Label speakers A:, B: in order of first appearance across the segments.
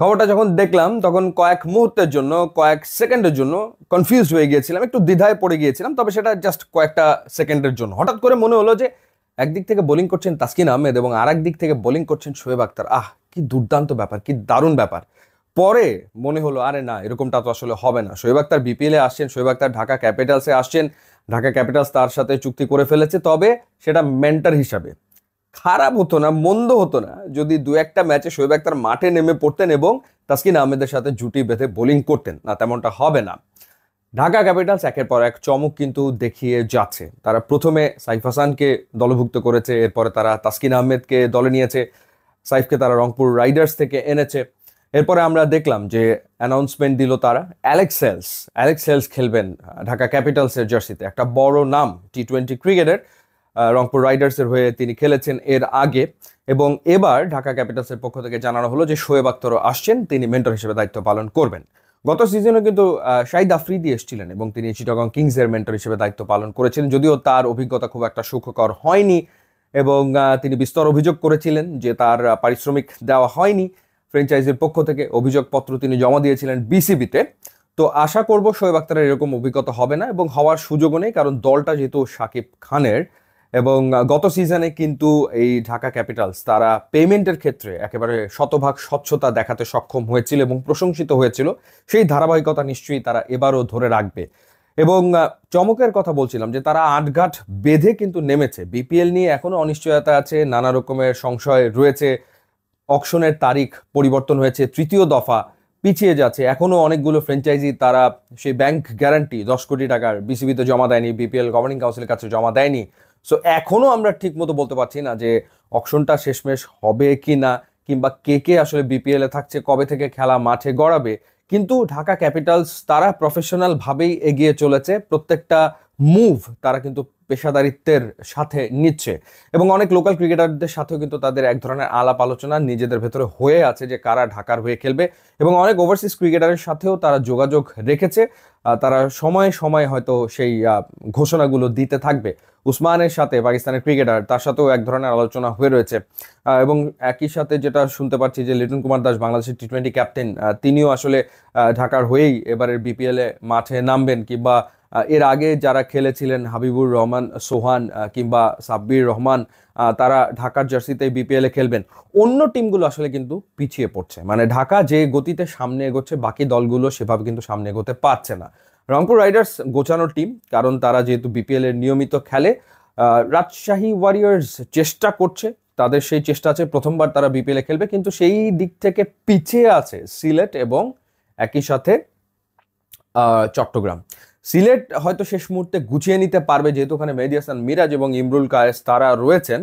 A: খবরটা যখন দেখলাম তখন কয়েক মুহূর্তের জন্য, কয়েক সেকেন্ডের জন্য কনফিউজ হয়ে গিয়েছিলাম, একটু দ্বিধায় পড়ে গিয়েছিলাম। তবে সেটা জাস্ট কয়েকটা সেকেন্ডের জন্য। হঠাৎ করে মনে হলো যে একদিক থেকে বোলিং করছেন তাসকিন আহমেদ এবং আর দিক থেকে বোলিং করছেন শোয়েব আখতার। কি দুর্দান্ত ব্যাপার, কি দারুণ ব্যাপার। পরে মনে হলো আরে না, এরকমটা তো আসলে হবে না। শোয়েব আখতার বিপিএলে আসছেন, শোয়েব আখতার ঢাকা ক্যাপিটালসে আসছেন, ঢাকা ক্যাপিটালস তার সাথে চুক্তি করে ফেলেছে। তবে সেটা মেন্টর হিসাবে খারাপ হতো না, মন্দ হতো না যদি দু একটা ম্যাচে শোয়েব আখতার মাঠে নেমে পড়তেন এবং তাসকিন আহমেদের সাথে জুটি বেঁধে বোলিং করতেন। না, তেমনটা হবে না। ঢাকা ক্যাপিটালস একের পর এক চমক কিন্তু দেখিয়ে যাচ্ছে। তারা প্রথমে সাইফ হাসানকে দলভুক্ত করেছে, এরপরে তারা তাসকিন আহমেদকে দলে নিয়েছে, সাইফকে তারা রংপুর রাইডার্স থেকে এনেছে। এরপরে আমরা দেখলাম যে অ্যানাউন্সমেন্ট দিল তারা অ্যালেক্স হেলস খেলবেন ঢাকা ক্যাপিটালসের জার্সিতে। একটা বড় নাম T20 ক্রিকেটের, রংপুর রাইডার্সের হয়ে তিনি খেলেছেন এর আগে। এবং এবার ঢাকা ক্যাপিটালসের পক্ষ থেকে জানানো হলো যে শোয়েব আখতারও আসছেন, তিনি মেন্টর হিসেবে দায়িত্ব পালন করবেন। গত সিজনে কিন্তু শাহিদ আফ্রিদি এসেছিলেন এবং তিনি চিটাগং কিংসের মেন্টর হিসেবে দায়িত্ব পালন করেছিলেন, যদিও তার অভিজ্ঞতা খুব একটা সুখকর হয়নি এবং তিনি বিস্তর অভিযোগ করেছিলেন যে তার পারিশ্রমিক দেওয়া হয়নি ফ্র্যাঞ্চাইজির পক্ষ থেকে। অভিযোগপত্র তিনি জমা দিয়েছিলেন বিসিবিতে। তো আশা করব শোয়েব আখতারের এরকম অভিজ্ঞতা হবে না এবং হওয়ার সুযোগও নেই, কারণ দলটা যেহেতু শাকিব খানের। এবং গত সিজনে কিন্তু এই ঢাকা ক্যাপিটালস তারা পেমেন্টের ক্ষেত্রে একেবারে শতভাগ স্বচ্ছতা দেখাতে সক্ষম হয়েছিল এবং প্রশংসিত হয়েছিল। সেই ধারাবাহিকতা নিশ্চয়ই তারা এবারও ধরে রাখবে। এবং চমকের কথা বলছিলাম যে তারা আটঘাট বেঁধে কিন্তু নেমেছে। বিপিএল নিয়ে এখনো অনিশ্চয়তা আছে, নানা রকমের সংশয় রয়েছে। অকশনের তারিখ পরিবর্তন হয়েছে, তৃতীয় দফা পিছিয়ে যাচ্ছে। এখনো অনেকগুলো ফ্র্যাঞ্চাইজি তারা সেই ব্যাংক গ্যারান্টি 10 কোটি টাকার বিসিবিতে জমা দেয়নি, বিপিএল গভর্নিং কাউন্সিলের কাছে জমা দেয়নি। সো এখনো আমরা ঠিক মতো বলতে পারছি না যে অকশনটা শেষমেশ হবে কি না, কিংবা কে কে আসলে বিপিএল এ থাকছে, কবে থেকে খেলা মাঠে গড়াবে। কিন্তু ঢাকা ক্যাপিটালস তারা প্রফেশনাল ভাবেই এগিয়ে চলেছে, প্রত্যেকটা মুভ তারা কিন্তু পেশাদারিত্বের সাথে নিচ্ছে। এবং অনেক লোকাল ক্রিকেটারদের সাথেও কিন্তু তাদের এক ধরনের আলাপ আলোচনা নিজেদের ভেতরে হয়ে আছে যে কারা ঢাকার হয়ে খেলবে। এবং অনেক ওভারসিজ ক্রিকেটারের সাথেও তারা যোগাযোগ রেখেছে। তারা সময়ে সময়ে হয়তো সেই ঘোষণাগুলো দিতে থাকবে। উসমানের সাথে, পাকিস্তানের ক্রিকেটার, তার সাথেও এক ধরনের আলোচনা হয়ে রয়েছে। এবং একই সাথে যেটা শুনতে পাচ্ছি যে লিটন কুমার দাস, বাংলাদেশের T20 ক্যাপ্টেন, তিনিও আসলে ঢাকার হয়েই এবারের বিপিএল এ মাঠে নামবেন। কিংবা এর আগে যারা খেলেছিলেন হাবিবুর রহমান সোহান কিংবা সাব্বির রহমান, তারা ঢাকার জার্সিতে বিপিএল এ খেলবেন। অন্য টিমগুলো আসলে কিন্তু পিছিয়ে পড়ছে, মানে ঢাকা যে গতিতে সামনে এগোচ্ছে বাকি দলগুলো সেভাবে কিন্তু সামনে এগোতে পারছে না। রংপুর রাইডার্স গোছানো টিম, কারণ তারা যেহেতু বিপিএল এর নিয়মিত খেলে। রাজশাহী ওয়ারিয়র্স চেষ্টা করছে, তাদের সেই চেষ্টা আছে, প্রথমবার তারা বিপিএল এ খেলবে, কিন্তু সেই দিক থেকে পিছিয়ে আছে সিলেট এবং একই সাথে চট্টগ্রাম। সিলেট হয়তো শেষ মুহূর্তে গুছিয়ে নিতে পারবে, যেহেতু ওখানে মেহেদী হাসান মিরাজ এবং ইমরুল কায়েস তারা রয়েছেন।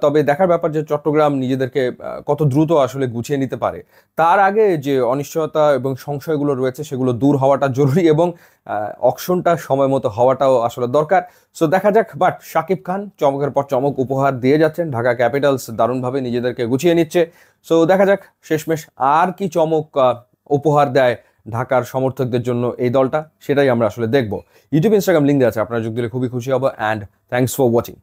A: তবে দেখার ব্যাপার যে চট্টগ্রাম নিজেদেরকে কত দ্রুত আসলে গুছিয়ে নিতে পারে। তার আগে যে অনিশ্চয়তা এবং সংশয়গুলো রয়েছে সেগুলো দূর হওয়াটা জরুরি এবং অকশনটা সময় মতো হওয়াটাও আসলে দরকার। সো দেখা যাক। বাট শাকিব খান চমকের পর চমক উপহার দিয়ে যাচ্ছেন, ঢাকা ক্যাপিটালস দারুণভাবে নিজেদেরকে গুছিয়ে নিচ্ছে। সো দেখা যাক শেষমেশ আর কি চমক উপহার দেয় ঢাকার সমর্থকদের জন্য এই দলটা, সেটাই আমরা আসলে দেখবো। ইউটিউব, ইনস্টাগ্রাম লিঙ্ক দেওয়া আছে, আপনারা যোগ দিলে খুবই খুশি হব। And thanks for watching.